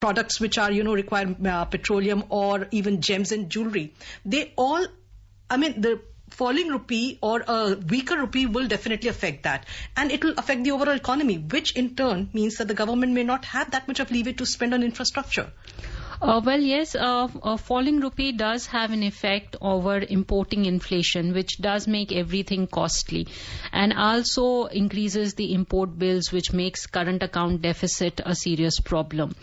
products which are, require petroleum or even gems and jewelry, they all, the falling rupee or a weaker rupee will definitely affect that. And it will affect the overall economy, which in turn means that the government may not have that much of leeway to spend on infrastructure. Well, yes, a falling rupee does have an effect over importing inflation, which does make everything costly, and also increases the import bills, which makes current account deficit a serious problem.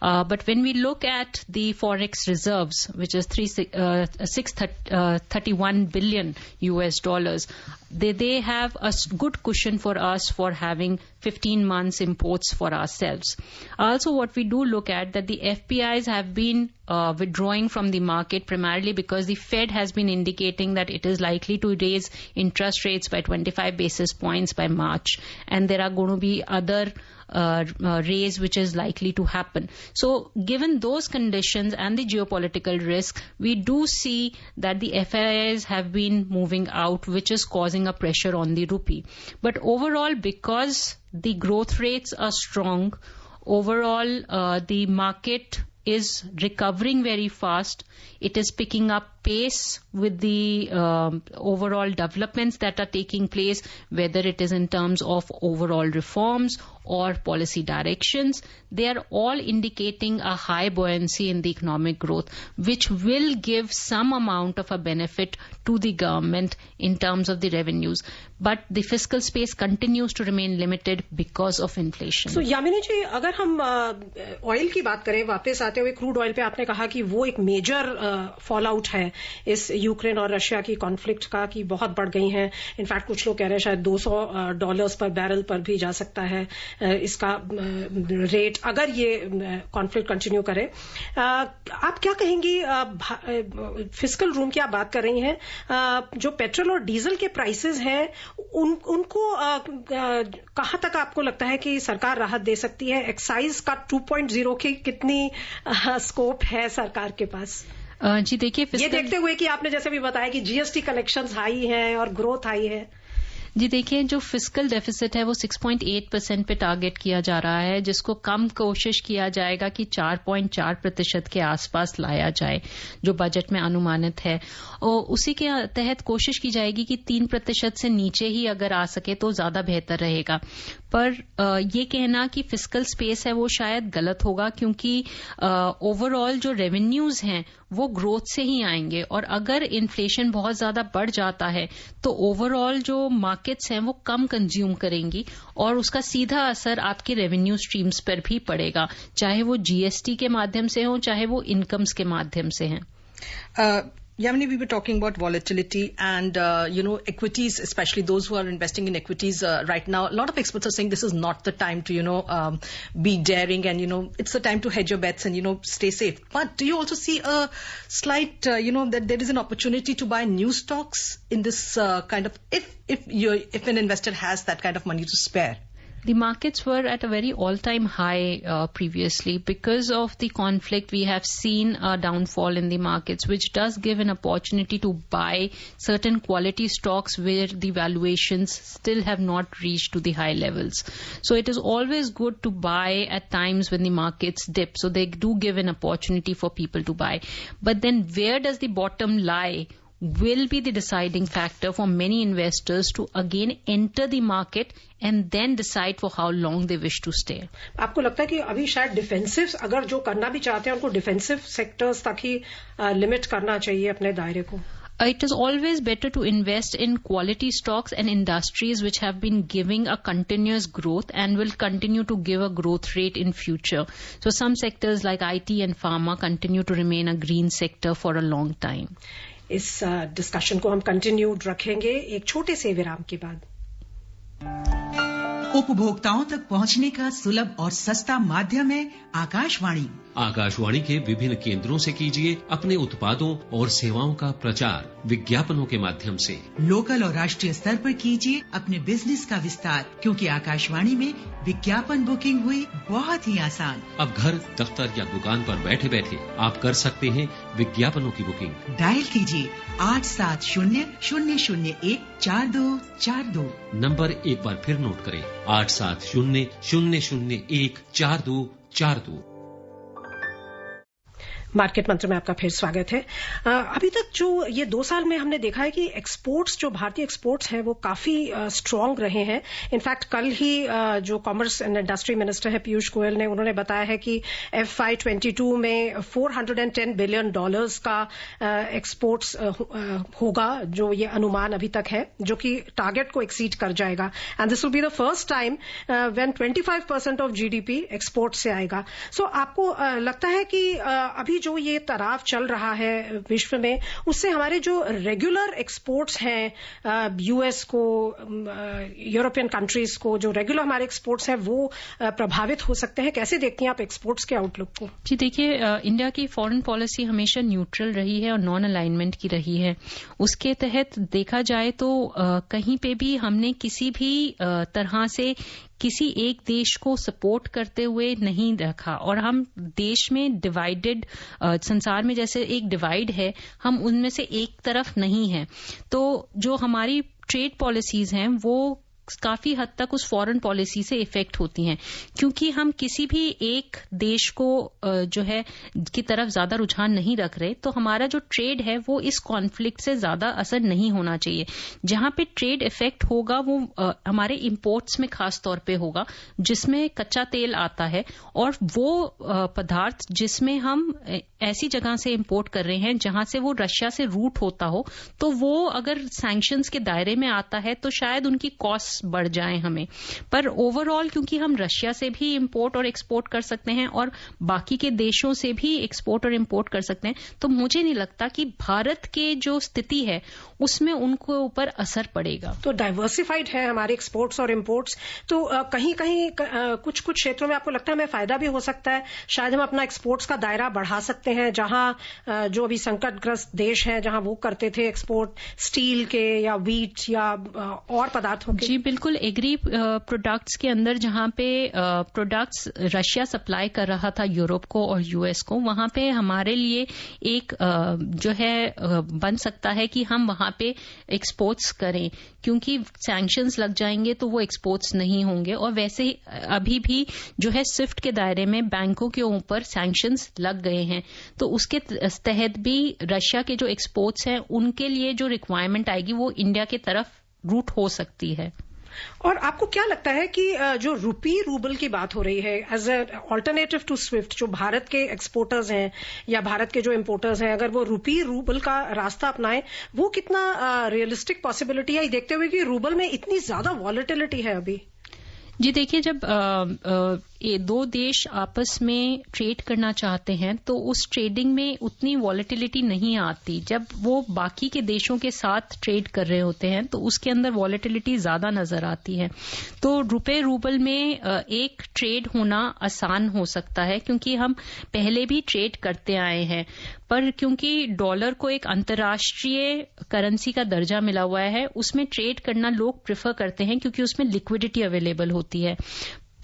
But when we look at the forex reserves, which is 631 billion US dollars, they have a good cushion for us for having 15 months imports for ourselves. Also, what we do look at that the FPIs have been withdrawing from the market primarily because the Fed has been indicating that it is likely to raise interest rates by 25 basis points by March, and there are going to be other raise which is likely to happen. So given those conditions and the geopolitical risk, we do see that the FIIs have been moving out, which is causing a pressure on the rupee. But overall, because the growth rates are strong, overall the market is recovering very fast. It is picking up pace with the overall developments that are taking place, whether it is in terms of overall reforms or policy directions. They are all indicating a high buoyancy in the economic growth, which will give some amount of a benefit to the government in terms of the revenues. But the fiscal space continues to remain limited because of inflation. So, Yamini जी, अगर हम oil की बात करें, वापस आते हुए crude oil पे आपने कहा कि वो एक मेजर फॉल आउट है इस यूक्रेन और रशिया की कॉन्फ्लिक्ट का, कि बहुत बढ़ गई हैं. इनफैक्ट कुछ लोग कह रहे हैं शायद $200 पर बैरल पर भी जा सकता है इसका रेट अगर ये कॉन्फ्लिक्ट कंटिन्यू करे. आप क्या कहेंगी, फिस्कल रूम की आप बात कर रही हैं, जो पेट्रोल और डीजल के प्राइसेस हैं उनको कहां तक आपको लगता है कि सरकार राहत दे सकती है? एक्साइज का 2.0 की कितनी स्कोप है सरकार के पास? जी देखिए, ये देखते हुए कि आपने जैसे भी बताया कि जीएसटी कलेक्शंस हाई हैं और ग्रोथ हाई है. जी देखिए, जो फिस्कल डेफिसिट है वो 6.8% पे टारगेट किया जा रहा है, जिसको कम कोशिश किया जाएगा कि 4.4% के आसपास लाया जाए, जो बजट में अनुमानित है. और उसी के तहत कोशिश की जाएगी कि 3% से नीचे ही अगर आ सके तो ज्यादा बेहतर रहेगा. पर ये कहना कि फिस्कल स्पेस है वो शायद गलत होगा, क्योंकि ओवरऑल जो रेवेन्यूज हैं वो ग्रोथ से ही आएंगे, और अगर इन्फ्लेशन बहुत ज्यादा बढ़ जाता है तो ओवरऑल जो मार्केट्स हैं वो कम कंज्यूम करेंगी और उसका सीधा असर आपके रेवेन्यू स्ट्रीम्स पर भी पड़ेगा, चाहे वो जीएसटी के माध्यम से हो, चाहे वो इनकम्स के माध्यम से हैं. Yamini, we were talking about volatility and, equities, especially those who are investing in equities right now. A lot of experts are saying this is not the time to, be daring and, it's the time to hedge your bets and, stay safe. But do you also see a slight, that there is an opportunity to buy new stocks in this kind of, if an investor has that kind of money to spare? The markets were at a very all-time high previously. Because of the conflict, we have seen a downfall in the markets, which does give an opportunity to buy certain quality stocks where the valuations still have not reached to the high levels. So it is always good to buy at times when the markets dip. So they do give an opportunity for people to buy. But then where does the bottom lie will be the deciding factor for many investors to again enter the market and then decide for how long they wish to stay. आपको लगता है कि अभी शायद defensive अगर जो करना भी चाहते हैं उनको डिफेंसिव सेक्टर्स तक ही लिमिट करना चाहिए अपने दायरे को? It is always better to invest in quality stocks and industries which have been giving a continuous growth and will continue to give a growth rate in future. So some sectors like IT and pharma continue to remain a green sector for a long time. इस discussion को हम continued रखेंगे एक छोटे से विराम के बाद. उपभोक्ताओं तक पहुंचने का सुलभ और सस्ता माध्यम है आकाशवाणी. आकाशवाणी के विभिन्न केंद्रों से कीजिए अपने उत्पादों और सेवाओं का प्रचार विज्ञापनों के माध्यम से. लोकल और राष्ट्रीय स्तर पर कीजिए अपने बिजनेस का विस्तार, क्योंकि आकाशवाणी में विज्ञापन बुकिंग हुई बहुत ही आसान. अब घर, दफ्तर या दुकान पर बैठे बैठे आप कर सकते हैं विज्ञापनों की बुकिंग. डायल कीजिए 8700014242. नंबर एक बार फिर नोट करें, 8700014242. मार्केट मंत्र में आपका फिर स्वागत है। अभी तक जो ये 2 साल में हमने देखा है कि एक्सपोर्ट्स, जो भारतीय एक्सपोर्ट्स हैं वो काफी स्ट्रांग रहे हैं। इनफैक्ट कल ही जो कॉमर्स एंड इंडस्ट्री मिनिस्टर है पीयूष गोयल ने, उन्होंने बताया है कि FY22 में $410 बिलियन का एक्सपोर्ट्स होगा, जो ये अनुमान अभी तक है, जो कि टारगेट को एक्सीड कर जाएगा। And this will be the first time when 25% of GDP export से आएगा। सो आपको लगता है कि अभी जो ये तनाव चल रहा है विश्व में, उससे हमारे जो रेगुलर एक्सपोर्ट्स हैं US को, यूरोपियन कंट्रीज को, जो रेगुलर हमारे एक्सपोर्ट्स हैं वो प्रभावित हो सकते हैं? कैसे देखती हैं आप एक्सपोर्ट्स के आउटलुक को? जी देखिए, इंडिया की फॉरेन पॉलिसी हमेशा न्यूट्रल रही है और नॉन अलाइनमेंट की रही है। उसके तहत देखा जाए तो कहीं पे भी हमने किसी भी तरह से किसी एक देश को सपोर्ट करते हुए नहीं रखा, और हम देश में डिवाइडेड, संसार में जैसे एक डिवाइड है, हम उनमें से एक तरफ नहीं है। तो जो हमारी ट्रेड पॉलिसीज हैं वो काफी हद तक उस फॉरेन पॉलिसी से इफेक्ट होती हैं, क्योंकि हम किसी भी एक देश को जो है की तरफ ज्यादा रुझान नहीं रख रहे, तो हमारा जो ट्रेड है वो इस कॉन्फ्लिक्ट से ज्यादा असर नहीं होना चाहिए। जहां पे ट्रेड इफेक्ट होगा वो हमारे इंपोर्ट्स में खास तौर पे होगा, जिसमें कच्चा तेल आता है, और वो पदार्थ जिसमें हम ऐसी जगह से इंपोर्ट कर रहे हैं जहां से वो रशिया से रूट होता हो, तो वो अगर सैंक्शंस के दायरे में आता है तो शायद उनकी कॉस्ट बढ़ जाए हमें। पर ओवरऑल क्योंकि हम रशिया से भी इंपोर्ट और एक्सपोर्ट कर सकते हैं और बाकी के देशों से भी एक्सपोर्ट और इंपोर्ट कर सकते हैं, तो मुझे नहीं लगता कि भारत के जो स्थिति है उसमें उनको ऊपर असर पड़ेगा। तो डाइवर्सिफाइड है हमारे एक्सपोर्ट्स और इंपोर्ट्स, तो कहीं कहीं कुछ कुछ क्षेत्रों में आपको लगता है हमें फायदा भी हो सकता है, शायद हम अपना एक्सपोर्ट्स का दायरा बढ़ा सकते हैं, जहां जो अभी संकटग्रस्त देश हैं जहां वो करते थे एक्सपोर्ट स्टील के या व्हीट या और पदार्थों के। जी बिल्कुल, एग्री प्रोडक्ट्स के अंदर जहां पे प्रोडक्ट्स रशिया सप्लाई कर रहा था यूरोप को और US को, वहां पे हमारे लिए एक जो है बन सकता है कि हम वहां पे एक्सपोर्ट्स करें, क्योंकि सैंक्शंस लग जाएंगे तो वो एक्सपोर्ट्स नहीं होंगे। और वैसे ही अभी भी जो है स्विफ्ट के दायरे में बैंकों के ऊपर सैंक्शंस लग गए हैं, तो उसके तहत भी रशिया के जो एक्सपोर्ट्स हैं उनके लिए जो रिक्वायरमेंट आएगी वो इंडिया की तरफ रूट हो सकती है। और आपको क्या लगता है कि जो रूपी रूबल की बात हो रही है as a alternative to SWIFT, जो भारत के एक्सपोर्टर्स हैं या भारत के जो इंपोर्टर्स हैं, अगर वो रूपी रूबल का रास्ता अपनाएं, वो कितना रियलिस्टिक पॉसिबिलिटी है, देखते हुए कि रूबल में इतनी ज्यादा वॉलेटिलिटी है अभी? जी देखिए, जब ये दो देश आपस में ट्रेड करना चाहते हैं तो उस ट्रेडिंग में उतनी वॉलेटिलिटी नहीं आती। जब वो बाकी के देशों के साथ ट्रेड कर रहे होते हैं तो उसके अंदर वॉलेटिलिटी ज्यादा नजर आती है। तो रुपए रूबल में एक ट्रेड होना आसान हो सकता है, क्योंकि हम पहले भी ट्रेड करते आए हैं, पर क्योंकि डॉलर को एक अंतर्राष्ट्रीय करेंसी का दर्जा मिला हुआ है, उसमें ट्रेड करना लोग प्रेफर करते हैं क्योंकि उसमें लिक्विडिटी अवेलेबल होती है।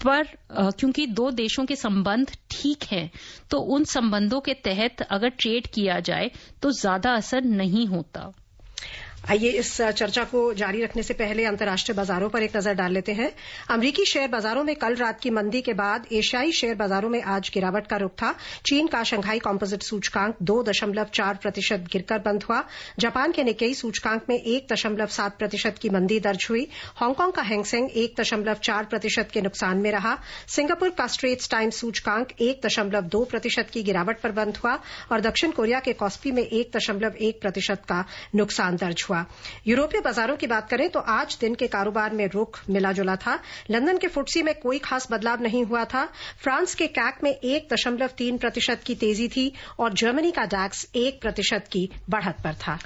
पर क्योंकि दो देशों के संबंध ठीक हैं, तो उन संबंधों के तहत अगर ट्रेड किया जाए तो ज्यादा असर नहीं होता। आइए इस चर्चा को जारी रखने से पहले अंतर्राष्ट्रीय बाजारों पर एक नजर डाल लेते हैं। अमरीकी शेयर बाजारों में कल रात की मंदी के बाद एशियाई शेयर बाजारों में आज गिरावट का रुख था। चीन का शंघाई कॉम्पोजिट सूचकांक 2.4% गिरकर बंद हुआ। जापान के निक्केई सूचकांक में 1.7% की मंदी दर्ज हुई। हांगकांग का हैंगसेंग 1.4% के नुकसान में रहा। सिंगापुर का स्ट्रेट्स टाइम्स सूचकांक 1.2% की गिरावट पर बंद हुआ और दक्षिण कोरिया के कॉस्पी में 1.1% का नुकसान दर्ज हुआ। यूरोपीय बाजारों की बात करें तो आज दिन के कारोबार में रुख मिला जुला था। लंदन के फुटसी में कोई खास बदलाव नहीं हुआ था। फ्रांस के कैक में 1.3% की तेजी थी और जर्मनी का डैक्स 1% की बढ़त पर था।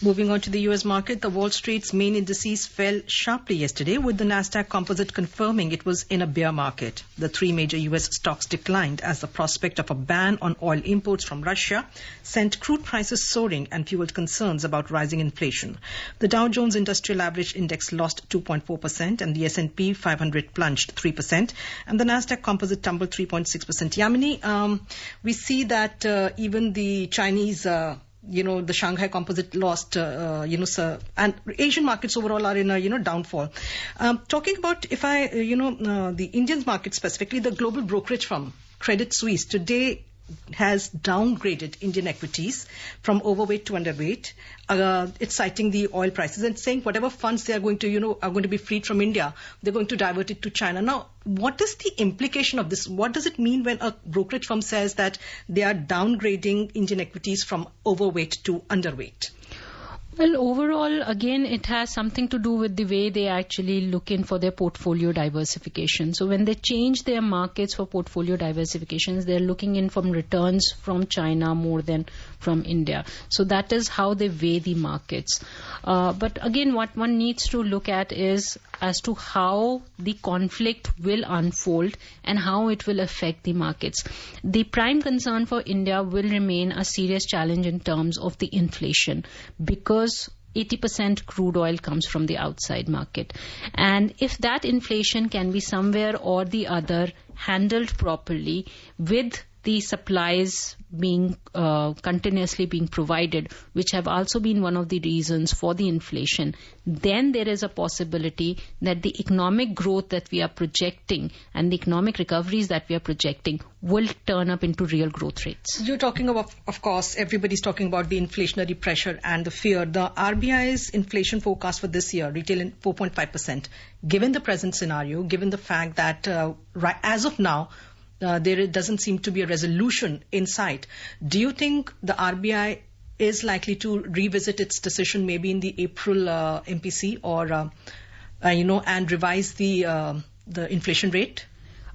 Moving on to the US market, the Wall Street's main indices fell sharply yesterday, with the Nasdaq Composite confirming it was in a bear market. The three major US stocks declined as the prospect of a ban on oil imports from Russia sent crude prices soaring and fueled concerns about rising inflation. The Dow Jones Industrial Average Index lost 2.4% and the S&P 500 plunged 3% and the Nasdaq Composite tumbled 3.6%. Yamini, we see that even the Chinese the Shanghai Composite lost, and Asian markets overall are in a, downfall. Talking about, if I, the Indian market specifically, the global brokerage firm, Credit Suisse, today has downgraded Indian equities from overweight to underweight. It's citing the oil prices and saying whatever funds they are going to, are going to be freed from India, they're going to divert it to China. Now, what is the implication of this? What does it mean when a brokerage firm says that they are downgrading Indian equities from overweight to underweight? Well, overall, again, it has something to do with the way they actually look in for their portfolio diversification. So when they change their markets for portfolio diversifications, they're looking in from returns from China more than from India. So that is how they weigh the markets. But again, what one needs to look at is as to how the conflict will unfold and how it will affect the markets. The prime concern for India will remain a serious challenge in terms of the inflation, because 80% crude oil comes from the outside market. And if that inflation can be somewhere or the other handled properly, with the supplies being continuously being provided, which have also been one of the reasons for the inflation, then there is a possibility that the economic growth that we are projecting and the economic recoveries that we are projecting will turn up into real growth rates. You're talking about, of course, everybody's talking about the inflationary pressure and the fear. The RBI's inflation forecast for this year, retail in 4.5%. Given the present scenario, given the fact that as of now, there doesn't seem to be a resolution in sight. Do you think the RBI is likely to revisit its decision maybe in the April MPC or, and revise the inflation rate?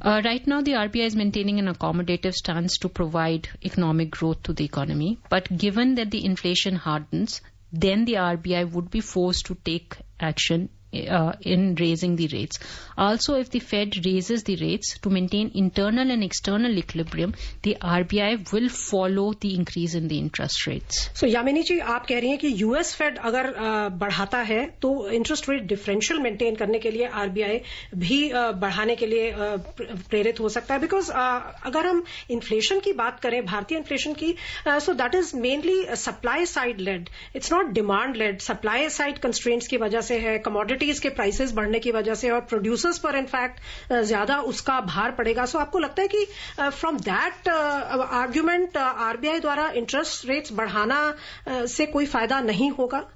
Right now, the RBI is maintaining an accommodative stance to provide economic growth to the economy. But given that the inflation hardens, then the RBI would be forced to take action in raising the rates. Also, if the Fed raises the rates to maintain internal and external equilibrium, the RBI will follow the increase in the interest rates. So, Yamini जी, आप कह रही हैं कि US Fed अगर बढ़ाता है तो interest rate differential maintain करने के लिए RBI भी बढ़ाने के लिए प्रेरित हो सकता है, बिकॉज अगर हम इन्फ्लेशन की बात करें, भारतीय इन्फ्लेशन की, so that is mainly supply side led, it's not demand led. Supply side constraints की वजह से है, कमोडिटीज के प्राइसेस बढ़ने की वजह से, और प्रोड्यूसर्स पर इनफैक्ट ज्यादा उसका भार पड़ेगा. सो आपको लगता है कि फ्रॉम दैट आर्ग्यूमेंट आरबीआई द्वारा इंटरेस्ट रेट्स बढ़ाना से कोई फायदा नहीं होगा?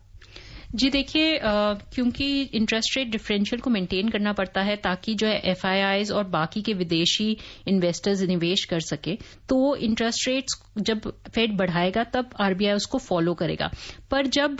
जी देखिए, क्योंकि इंटरेस्ट रेट डिफरेंशियल को मेंटेन करना पड़ता है ताकि जो है FIIs और बाकी के विदेशी इन्वेस्टर्स निवेश कर सके, तो वो इंटरेस्ट रेट्स जब फेड बढ़ाएगा तब RBI उसको फॉलो करेगा. पर जब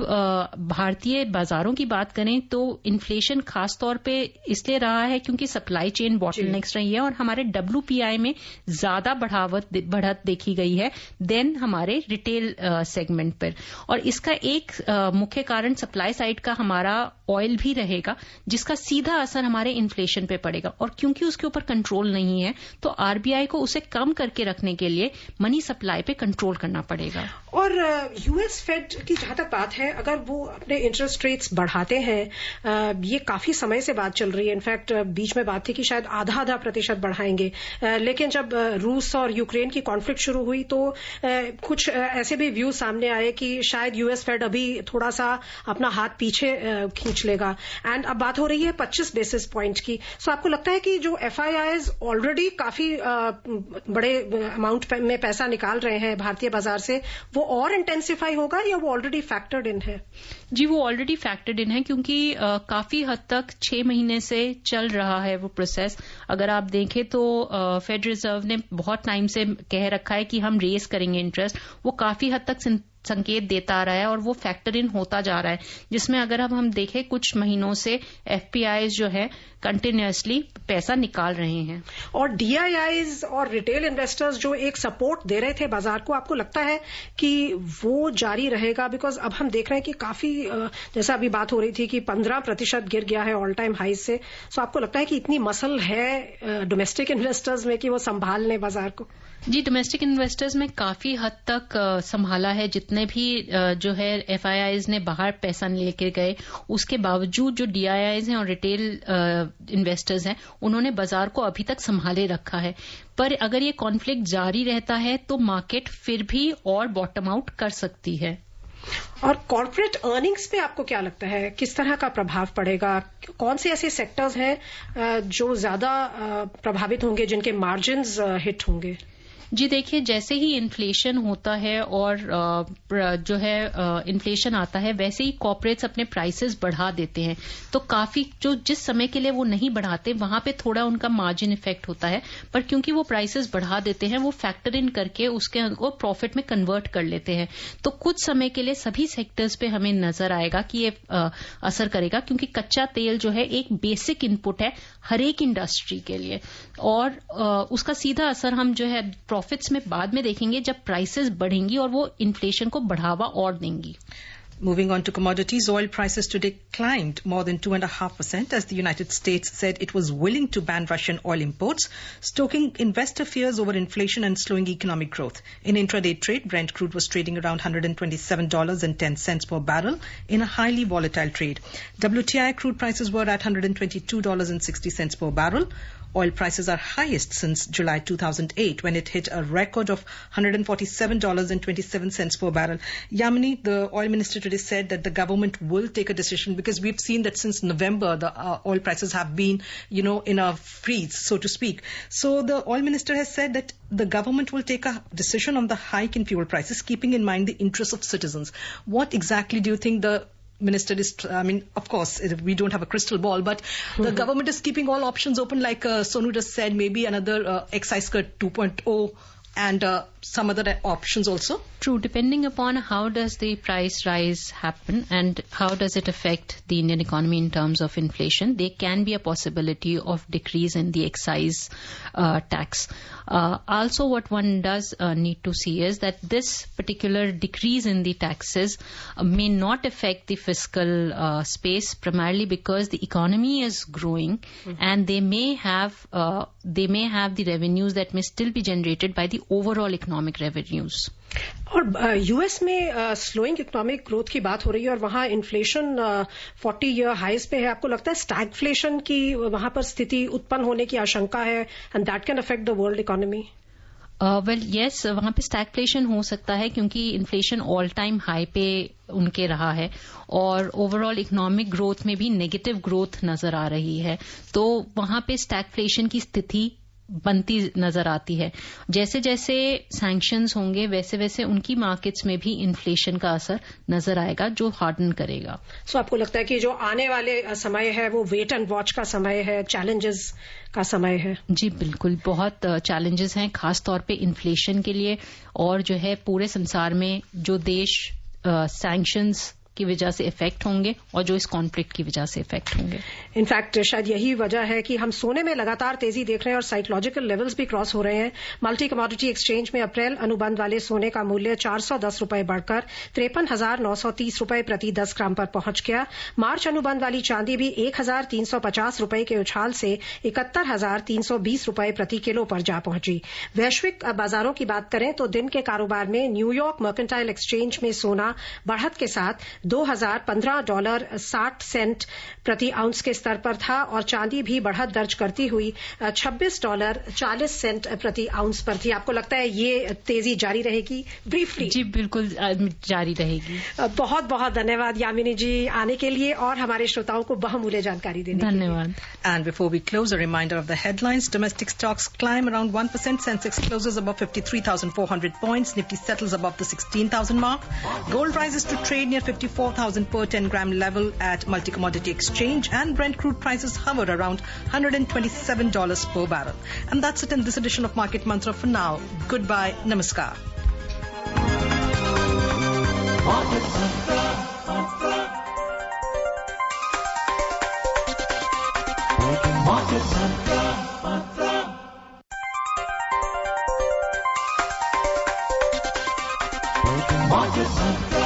भारतीय बाजारों की बात करें तो इन्फ्लेशन खास तौर पे इसलिए रहा है क्योंकि सप्लाई चेन बॉटलनेक्स रही है और हमारे WPI में ज्यादा बढ़त देखी गई है देन हमारे रिटेल सेगमेंट पर. और इसका एक मुख्य कारण सप्लाई साइड का हमारा ऑयल भी रहेगा, जिसका सीधा असर हमारे इन्फ्लेशन पे पड़ेगा. और क्योंकि उसके ऊपर कंट्रोल नहीं है तो RBI को उसे कम करके रखने के लिए मनी सप्लाई पे कंट्रोल करना पड़ेगा. और US फेड की जहां तक बात है, अगर वो अपने इंटरेस्ट रेट्स बढ़ाते हैं, ये काफी समय से बात चल रही है. इनफैक्ट बीच में बात थी कि शायद आधा प्रतिशत बढ़ाएंगे, लेकिन जब रूस और यूक्रेन की कॉन्फ्लिक्ट शुरू हुई तो कुछ ऐसे भी व्यूज सामने आए कि शायद US फेड अभी थोड़ा सा अपना हाथ पीछे खींच लेगा. एंड अब बात हो रही है 25 बेसिस पॉइंट की. सो आपको लगता है कि जो FIIs ऑलरेडी काफी बड़े अमाउंट में पैसा निकाल रहे हैं भारतीय बाजार से, वो और इंटेंसिफाई होगा या वो ऑलरेडी फैक्टर्ड इन है? जी, वो ऑलरेडी फैक्टर्ड इन है क्योंकि काफी हद तक 6 महीने से चल रहा है वो प्रोसेस. अगर आप देखें तो फेड रिजर्व ने बहुत टाइम से कह रखा है कि हम रेज करेंगे इंटरेस्ट. वो काफी हद तक संकेत देता आ रहा है और वो फैक्टर इन होता जा रहा है, जिसमें अगर अब हम देखें कुछ महीनों से FPIs जो है कंटिन्यूअसली पैसा निकाल रहे हैं. और DIIs और रिटेल इन्वेस्टर्स जो एक सपोर्ट दे रहे थे बाजार को, आपको लगता है कि वो जारी रहेगा? बिकॉज अब हम देख रहे हैं कि काफी जैसा अभी बात हो रही थी कि 15% गिर गया है ऑल टाइम हाई से. सो आपको लगता है कि इतनी मसल है डोमेस्टिक इन्वेस्टर्स में कि वो संभाल लें बाजार को? जी, डोमेस्टिक इन्वेस्टर्स में काफी हद तक संभाला है. जितने भी जो है FIIs ने बाहर पैसा लेके गए, उसके बावजूद जो DIIs हैं और रिटेल इन्वेस्टर्स हैं, उन्होंने बाजार को अभी तक संभाले रखा है. पर अगर ये कॉन्फ्लिक्ट जारी रहता है तो मार्केट फिर भी और बॉटम आउट कर सकती है. और कॉर्पोरेट अर्निंग्स पे आपको क्या लगता है, किस तरह का प्रभाव पड़ेगा? कौन से ऐसे सेक्टर्स हैं जो ज्यादा प्रभावित होंगे, जिनके मार्जिन्स हिट होंगे? जी देखिए, जैसे ही इन्फ्लेशन होता है और जो है इन्फ्लेशन आता है, वैसे ही कॉर्पोरेट्स अपने प्राइसेस बढ़ा देते हैं। तो काफी जो जिस समय के लिए वो नहीं बढ़ाते, वहां पे थोड़ा उनका मार्जिन इफेक्ट होता है, पर क्योंकि वो प्राइसेस बढ़ा देते हैं, वो फैक्टर इन करके उसके वो प्रॉफिट में कन्वर्ट कर लेते हैं। तो कुछ समय के लिए सभी सेक्टर्स पे हमें नजर आएगा कि ये असर करेगा, क्योंकि कच्चा तेल जो है एक बेसिक इनपुट है हर एक इंडस्ट्री के लिए, और उसका सीधा असर हम जो है प्रॉफिट्स में बाद में देखेंगे जब प्राइसेस बढ़ेंगी और वो इन्फ्लेशन को बढ़ावा और देंगी। Moving on to commodities, oil prices today climbed more than 2.5% as the United States said it was willing to ban Russian oil imports, stoking investor fears over inflation and slowing economic growth. In intraday trade, Brent crude was trading around $127.10 per barrel in a highly volatile trade. WTI crude prices were at $122.60 per barrel. Oil prices are highest since July 2008 when it hit a record of $147.27 per barrel. Yamini, the oil minister today said that the government will take a decision because we've seen that since November the oil prices have been, in a freeze, so to speak. So the oil minister has said that the government will take a decision on the hike in fuel prices, keeping in mind the interests of citizens. What exactly do you think the minister is, of course, we don't have a crystal ball, but the government is keeping all options open, like Sonu just said, maybe another excise cut 2.0 and some other options also? True, depending upon how does the price rise happen and how does it affect the Indian economy in terms of inflation, there can be a possibility of decrease in the excise tax. Also, what one does need to see is that this particular decrease in the taxes may not affect the fiscal space, primarily because the economy is growing and they may have the revenues that may still be generated by the overall economic revenues. और US में slowing economic growth की बात हो रही है और वहां inflation 40-year highs पे है। आपको लगता है स्टैगफ्लेशन की वहां पर स्थिति उत्पन्न होने की आशंका है and that can affect the world economy? Well yes, वहां पे स्टैगफ्लेशन हो सकता है क्योंकि इन्फ्लेशन ऑल टाइम हाई पे उनके रहा है और ओवरऑल इकोनॉमिक ग्रोथ में भी नेगेटिव ग्रोथ नजर आ रही है, तो वहां पे स्टैगफ्लेशन की स्थिति बनती नजर आती है। जैसे जैसे सैंक्शंस होंगे वैसे वैसे उनकी मार्केट्स में भी इन्फ्लेशन का असर नजर आएगा जो हार्डन करेगा। सो आपको लगता है कि जो आने वाले समय है वो वेट एंड वॉच का समय है, चैलेंजेस का समय है? जी बिल्कुल, बहुत चैलेंजेस हैं खास तौर पे इन्फ्लेशन के लिए, और जो है पूरे संसार में जो देश सैंक्शंस की वजह से इफेक्ट होंगे और जो इस कॉन्फ्लिक्ट की वजह से इफेक्ट होंगे। इनफैक्ट शायद यही वजह है कि हम सोने में लगातार तेजी देख रहे हैं और साइकोलॉजिकल लेवल्स भी क्रॉस हो रहे हैं। मल्टी कमोडिटी एक्सचेंज में अप्रैल अनुबंध वाले सोने का मूल्य 410 रुपए बढ़कर 53,930 रुपए प्रति 10 ग्राम पर पहुंच गया। मार्च अनुबंध वाली चांदी भी 1,350 रुपए के उछाल से 71,320 रुपए प्रति किलो पर जा पहुंची। वैश्विक बाजारों की बात करें तो दिन के कारोबार में न्यूयॉर्क मर्केंटाइल एक्सचेंज में सोना बढ़त के साथ $2,015.60 प्रति आउंस के स्तर पर था और चांदी भी बढ़त दर्ज करती हुई $26.40 प्रति आउंस पर थी। आपको लगता है ये तेजी जारी रहेगी? ब्रीफली। जी बिल्कुल जारी रहेगी। बहुत बहुत धन्यवाद यामिनी जी आने के लिए और हमारे श्रोताओं को बहुमूल्य जानकारी देने के लिए। धन्यवाद। And before we close, a reminder of the headlines. Domestic stocks climb around 1%. Sensex closes above 53,400 points. Nifty settles above the 16,000 mark. Gold rises to trade near 54,000 per 10-gram level at Multi-Commodity Exchange, and Brent crude prices hover around $127 per barrel. And that's it in this edition of Market Mantra for now. Goodbye. Namaskar. Market Mantra. Market Mantra. Market Mantra.